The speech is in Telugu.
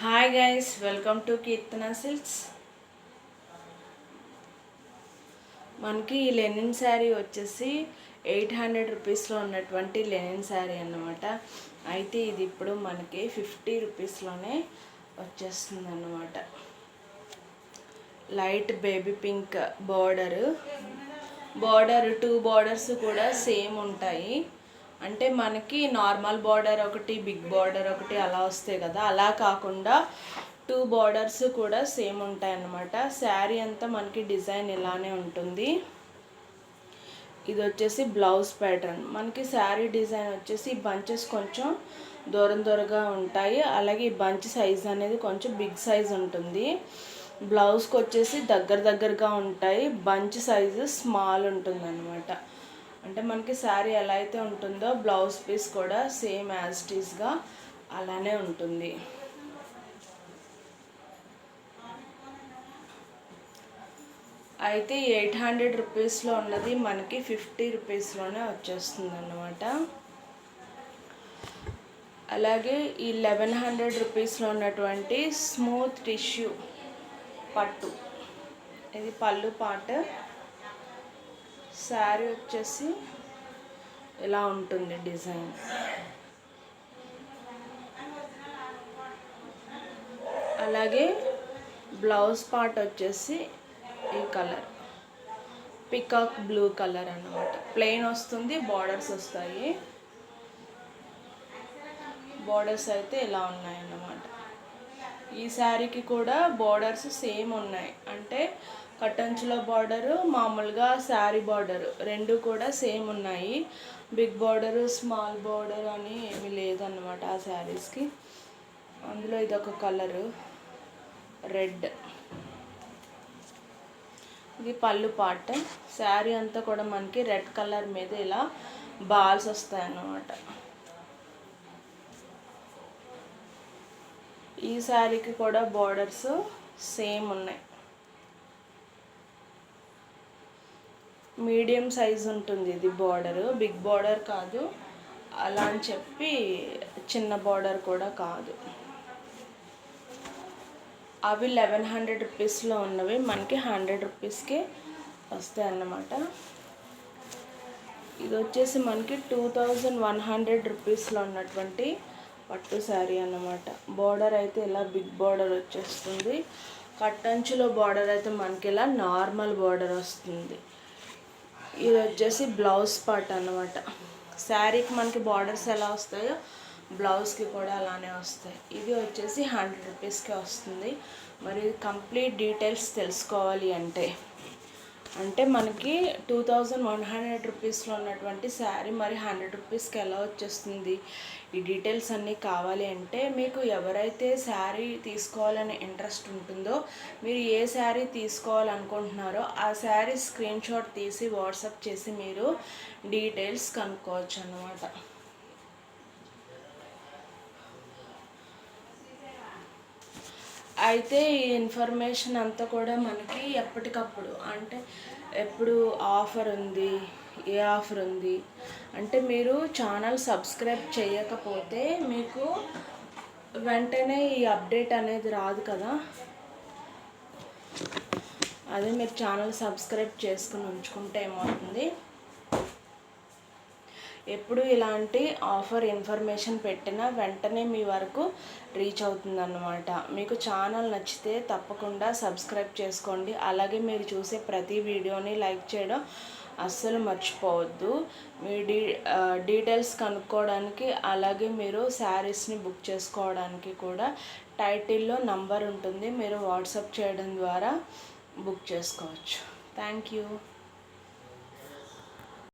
Hi guys, welcome to Keerthana silks. మనకి ఈ లెనిన్ శారీ వచ్చేసి 800 రూపీస్లో ఉన్నటువంటి లెనిన్ శారీ అన్నమాట. అయితే ఇది ఇప్పుడు మనకి 50 రూపీస్లోనే వచ్చేస్తుంది అన్నమాట. Light baby pink border 2 borders కూడా సేమ్ ఉంటాయి. అంటే మనకి నార్మల్ బార్డర్ ఒకటి, బిగ్ బార్డర్ ఒకటి అలా వస్తాయి కదా, అలా కాకుండా 2 బార్డర్స్ కూడా సేమ్ ఉంటాయి అన్నమాట. శారీ అంతా మనకి డిజైన్ ఇలానే ఉంటుంది. ఇది వచ్చేసి బ్లౌజ్ ప్యాటర్న్. మనకి శారీ డిజైన్ వచ్చేసి బంచెస్ కొంచెం దూరంగా ఉంటాయి. అలాగే ఈ బంచ్ సైజ్ అనేది కొంచెం బిగ్ సైజ్ ఉంటుంది. బ్లౌజ్కి వచ్చేసి దగ్గరగా ఉంటాయి. బంచ్ సైజు స్మాల్ ఉంటుంది అన్నమాట. అంటే మనకి శారీ ఎలా అయితే ఉంటుందో బ్లౌజ్ పీస్ కూడా సేమ్ యాజ్ ఇట్ ఈస్గా అలానే ఉంటుంది. అయితే 800 రూపీస్లో ఉన్నది మనకి 50 రూపీస్లోనే వచ్చేస్తుంది అన్నమాట. అలాగే ఈ 1100 రూపీస్లో ఉన్నటువంటి స్మూత్ టిష్యూ పట్టు, ఇది పళ్ళు పాట. శారీ వచ్చేసి ఇలా ఉంటుంది డిజైన్. అలాగే బ్లౌజ్ పార్ట్ వచ్చేసి ఈ కలర్ పికాక్ బ్లూ కలర్ అన్నమాట. ప్లెయిన్ వస్తుంది, బార్డర్స్ వస్తాయి. బార్డర్స్ అయితే ఇలా ఉన్నాయన్నమాట. ఈ శారీకి కూడా బార్డర్స్ సేమ్ ఉన్నాయి. అంటే కట్టంచుల బార్డరు, మామూలుగా శారీ బార్డరు రెండు కూడా సేమ్ ఉన్నాయి. బిగ్ బార్డరు, స్మాల్ బార్డర్ అని ఏమీ లేదన్నమాట ఆ శారీస్కి. అందులో ఇదొక కలరు రెడ్. ఇది పళ్ళు పాట. శారీ అంతా కూడా మనకి రెడ్ కలర్ మీద ఇలా బాల్స్ వస్తాయన్నమాట. ఈ శారీకి కూడా బార్డర్స్ సేమ్ ఉన్నాయి. మీడియం సైజ్ ఉంటుంది ఇది బార్డరు, బిగ్ బార్డర్ కాదు, అలా అని చెప్పి చిన్న బార్డర్ కూడా కాదు. అవి 1100 రూపీస్లో ఉన్నవి మనకి 100 రూపీస్కి వస్తాయి అన్నమాట. ఇది వచ్చేసి మనకి 2100 రూపీస్లో ఉన్నటువంటి పట్టు శారీ అన్నమాట. బార్డర్ అయితే ఇలా బిగ్ బార్డర్ వచ్చేస్తుంది. కట్టంచులో బార్డర్ అయితే మనకి ఇలా నార్మల్ బార్డర్ వస్తుంది. ఇది వచ్చేసి బ్లౌజ్ పార్ట్ అన్నమాట. శారీకి మనకి బార్డర్స్ ఎలా వస్తాయో బ్లౌజ్కి కూడా అలానే వస్తాయి. ఇది వచ్చేసి 100 రూపీస్కే వస్తుంది. మరి కంప్లీట్ డీటెయిల్స్ తెలుసుకోవాలి అంటే మనకి 2100 రూపీస్లో ఉన్నటువంటి శారీ మరి 100 రూపీస్కి ఎలా వచ్చేస్తుంది, ఈ డీటెయిల్స్ అన్నీ కావాలి అంటే మీకు ఎవరైతే శారీ తీసుకోవాలని ఇంట్రెస్ట్ ఉంటుందో, మీరు ఏ శారీ తీసుకోవాలనుకుంటున్నారో ఆ శారీ స్క్రీన్ షాట్ తీసి వాట్సాప్ చేసి మీరు డీటెయిల్స్ కనుక్కోవచ్చు అన్నమాట. అయితే ఈ ఇన్ఫర్మేషన్ అంతా కూడా మనకి ఎప్పటికప్పుడు, అంటే ఎప్పుడు ఆఫర్ ఉంది, ఏ ఆఫర్ ఉంది అంటే మీరు ఛానల్ సబ్స్క్రైబ్ చేయకపోతే మీకు వెంటనే ఈ అప్డేట్ అనేది రాదు కదా. అదే మీరు ఛానల్ సబ్స్క్రైబ్ చేసుకుని ఉంచుకుంటే ఏమవుతుంది, ఎప్పుడు ఇలాంటి ఆఫర్ ఇన్ఫర్మేషన్ పెట్టినా వెంటనే మీ వరకు రీచ్ అవుతుందన్నమాట. మీకు ఛానల్ నచ్చితే తప్పకుండా సబ్స్క్రైబ్ చేసుకోండి. అలాగే మీరు చూసే ప్రతి వీడియోని లైక్ చేయడం అస్సలు మర్చిపోవద్దు. మీ డీటెయిల్స్ కనుక్కోవడానికి, అలాగే మీరు శారీస్ని బుక్ చేసుకోవడానికి కూడా టైటిల్లో నంబర్ ఉంటుంది. మీరు వాట్సాప్ చేయడం ద్వారా బుక్ చేసుకోవచ్చు. Thank you.